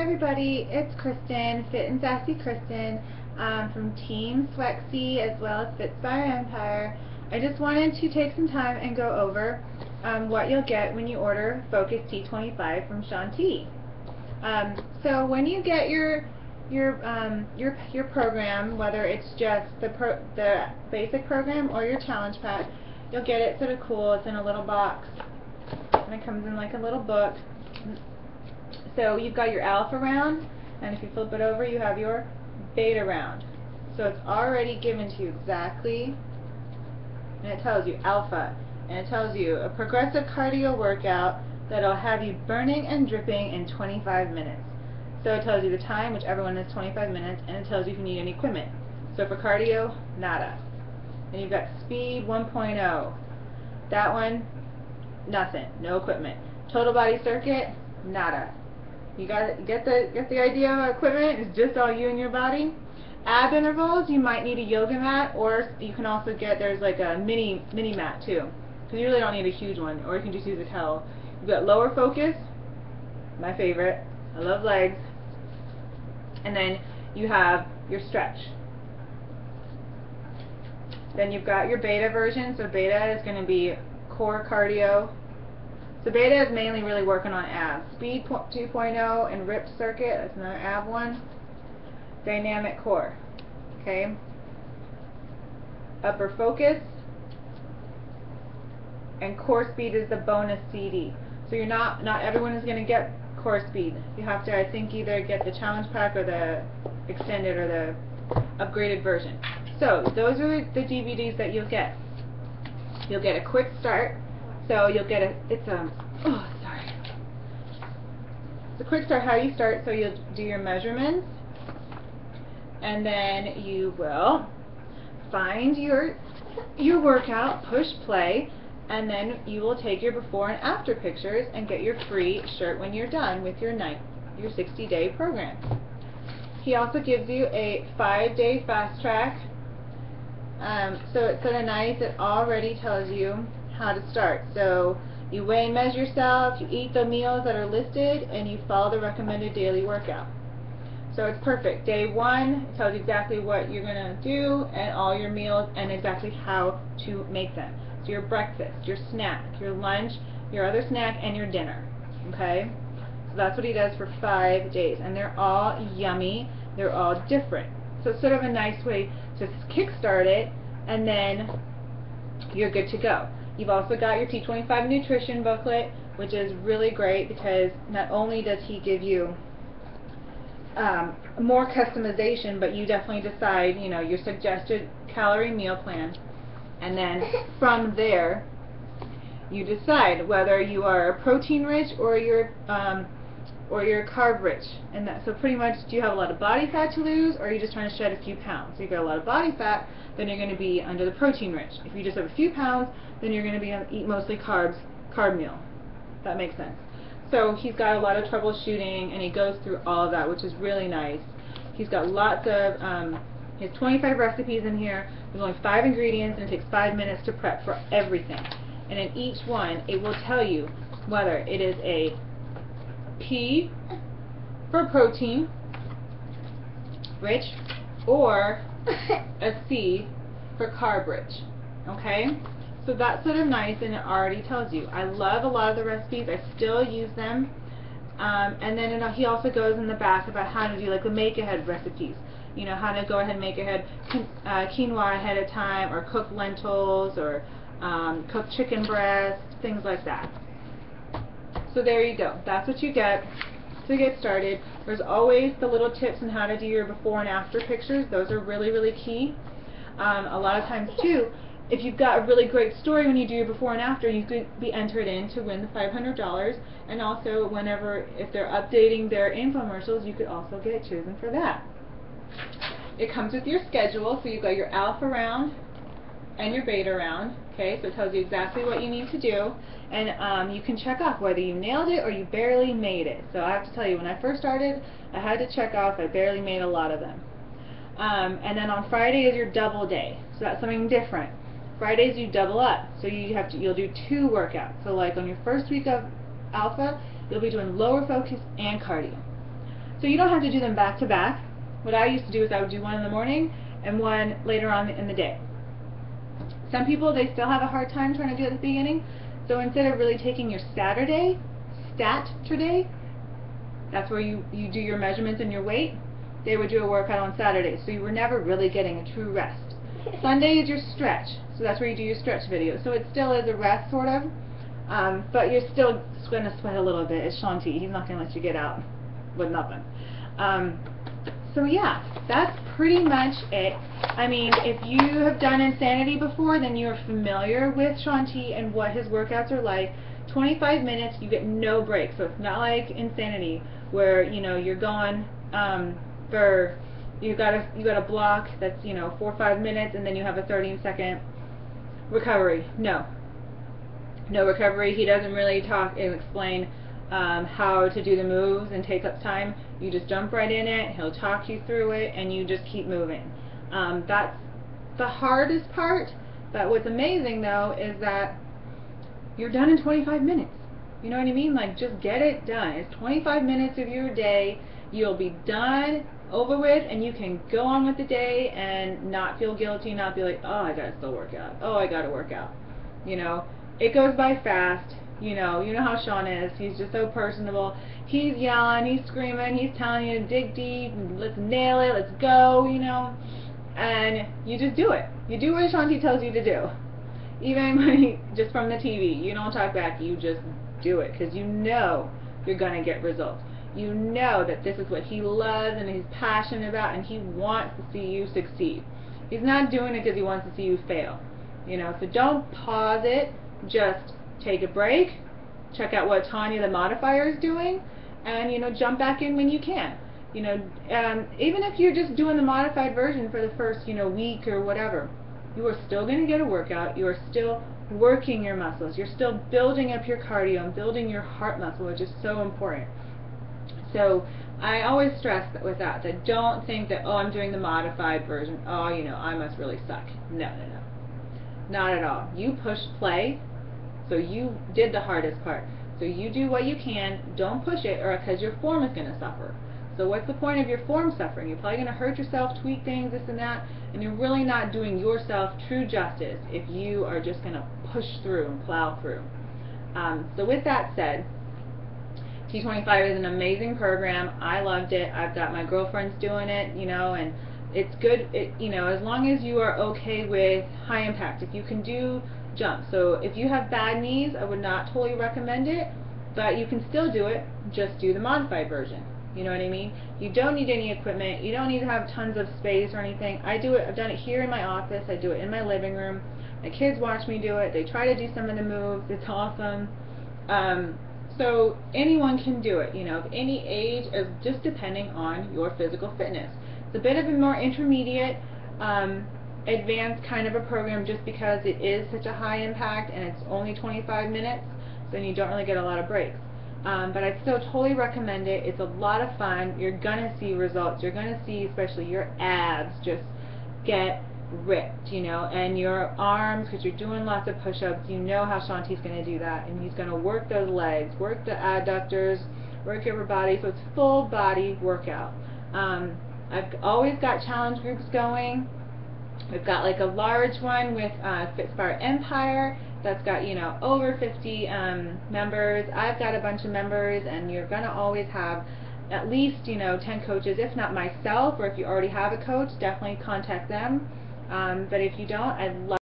everybody, it's Kristen, Fit and Sassy Kristen, from Team Swexy as well as Fitspire Empire. I just wanted to take some time and go over what you'll get when you order Focus T25 from Shaun T. So when you get your program, whether it's just the basic program or your challenge pack, you'll get it sort of cool. It's in a little box, and it comes in like a little book. So you've got your alpha round, and if you flip it over, you have your beta round. So it's already given to you exactly, and it tells you alpha, and it tells you a progressive cardio workout that'll have you burning and dripping in 25 minutes. So it tells you the time, which everyone is 25 minutes, and it tells you if you need any equipment. So for cardio, nada. And you've got speed 1.0. That one, nothing, no equipment. Total body circuit, nada. You get the idea of equipment. It's just all you and your body. Ab intervals, you might need a yoga mat, or you can also get, there's like a mini mat too, because you really don't need a huge one, or you can just use a towel. You've got lower focus, my favorite. I love legs. And then you have your stretch. Then you've got your beta version. So beta is going to be core cardio. So beta is mainly really working on abs. Speed 2.0 and ripped circuit, that's another ab one. Dynamic core, okay. Upper focus, and core speed is the bonus CD. So you're not everyone is going to get core speed. You have to, I think, either get the challenge pack or the extended or the upgraded version. So those are the DVDs that you'll get. You'll get a quick start. So you'll get it's a quick start, how you start. So you'll do your measurements, and then you will find your workout, push play, and then you will take your before and after pictures and get your free shirt when you're done with your 60-day program. He also gives you a 5-day fast track. So it's sort of nice. It already tells you how to start. So you weigh and measure yourself, you eat the meals that are listed, and you follow the recommended daily workout. So it's perfect. Day 1, it tells you exactly what you're going to do and all your meals and exactly how to make them. So your breakfast, your snack, your lunch, your other snack, and your dinner. Okay? So that's what he does for 5 days. And they're all yummy. They're all different. So it's sort of a nice way to kickstart it, and then you're good to go. You've also got your T25 nutrition booklet, which is really great because not only does he give you more customization, but you definitely decide, you know, your suggested calorie meal plan, and then from there you decide whether you are protein rich or you're carb rich. And that, so pretty much, do you have a lot of body fat to lose, or are you just trying to shed a few pounds? So you've got a lot of body fat, then you're going to be under the protein rich. If you just have a few pounds, then you're going to be eat mostly carb meal. That makes sense. So he's got a lot of troubleshooting, and he goes through all of that, which is really nice. He's got lots of, he has 25 recipes in here. There's only 5 ingredients, and it takes 5 minutes to prep for everything. And in each one, it will tell you whether it is a P for protein rich or a C for carb rich. Okay? So that's sort of nice, and it already tells you. I love a lot of the recipes. I still use them. And then he also goes in the back about how to do like the make-ahead recipes. You know, how to go ahead and make ahead quinoa ahead of time, or cook lentils, or cook chicken breast, things like that. So there you go. That's what you get to get started. There's always the little tips on how to do your before and after pictures. Those are really, really key. A lot of times too, if you've got a really great story when you do your before and after, you could be entered in to win the $500. And also, whenever, if they're updating their infomercials, you could also get chosen for that. It comes with your schedule, so you've got your alpha round and your beta round. Okay, so it tells you exactly what you need to do, and you can check off whether you nailed it or you barely made it. So I have to tell you, when I first started, I had to check off I barely made a lot of them. And then on Friday is your double day, so that's something different. Fridays you double up, so you'll do 2 workouts. So like on your first week of alpha, you'll be doing lower focus and cardio. So you don't have to do them back to back. What I used to do is I would do one in the morning and one later on in the day. Some people, they still have a hard time trying to do it at the beginning, so instead of really taking your Saturday, Saturday, that's where you do your measurements and your weight, they would do a workout on Saturday, so you were never really getting a true rest. Sunday is your stretch, so that's where you do your stretch video. So it still is a rest, sort of, but you're still going to sweat a little bit. It's Shanti. He's not going to let you get out with nothing. So yeah, that's pretty much it. I mean, if you have done Insanity before, then you're familiar with Shanti and what his workouts are like. 25 minutes, you get no breaks. So it's not like Insanity where, you know, you're going for, you got a block that's, you know, 4 or 5 minutes, and then you have a 30-second recovery. No recovery. He doesn't really talk and explain how to do the moves and take up time. You just jump right in it, he'll talk you through it, and you just keep moving. That's the hardest part, but what's amazing though is that you're done in 25 minutes. You know what I mean? Like, just get it done. It's 25 minutes of your day. You'll be done, over with, and you can go on with the day and not feel guilty, not be like, oh, I gotta still work out. Oh, I gotta work out. You know, it goes by fast. You know how Sean is. He's just so personable. He's yelling, he's screaming, he's telling you to dig deep, let's nail it, let's go, you know. And you just do it. You do what Shanti tells you to do. Even when just from the TV, you don't talk back, you just do it, because you know you're going to get results. You know that this is what he loves and he's passionate about, and he wants to see you succeed. He's not doing it because he wants to see you fail. You know, so don't pause it. Just take a break, check out what Tanya the modifier is doing, and, you know, jump back in when you can. You know, even if you're just doing the modified version for the first, you know, week or whatever, you are still going to get a workout. You are still working your muscles. You're still building up your cardio and building your heart muscle, which is so important. So I always stress that with that don't think that, oh, I'm doing the modified version, oh, you know, I must really suck. No. Not at all. You push play, so you did the hardest part. So you do what you can, don't push it, or because your form is going to suffer. So what's the point of your form suffering? You're probably going to hurt yourself, tweak things, this and that, and you're really not doing yourself true justice if you are just going to push through and plow through. So with that said, T25 is an amazing program. I loved it. I've got my girlfriends doing it, you know, and it's good, you know, as long as you are okay with high impact. If you can do jumps. So if you have bad knees, I would not totally recommend it, but you can still do it. Just do the modified version. You know what I mean? You don't need any equipment. You don't need to have tons of space or anything. I do it. I've done it here in my office. I do it in my living room. My kids watch me do it. They try to do some of the moves. It's awesome. So anyone can do it, you know, of any age, just depending on your physical fitness. It's a bit of a more intermediate, advanced kind of a program, just because it is such a high impact and it's only 25 minutes, so then you don't really get a lot of breaks. But I still totally recommend it. It's a lot of fun. You're going to see results. You're going to see especially your abs just get ripped, you know, and your arms, because you're doing lots of push-ups. You know how Shanti's going to do that, and he's going to work those legs, work the adductors, work your body, so it's full body workout. I've always got challenge groups going. We've got like a large one with Fitspire Empire that's got, you know, over 50 members. I've got a bunch of members, and you're going to always have at least, you know, 10 coaches, if not myself, or if you already have a coach, definitely contact them. But if you don't, I'd love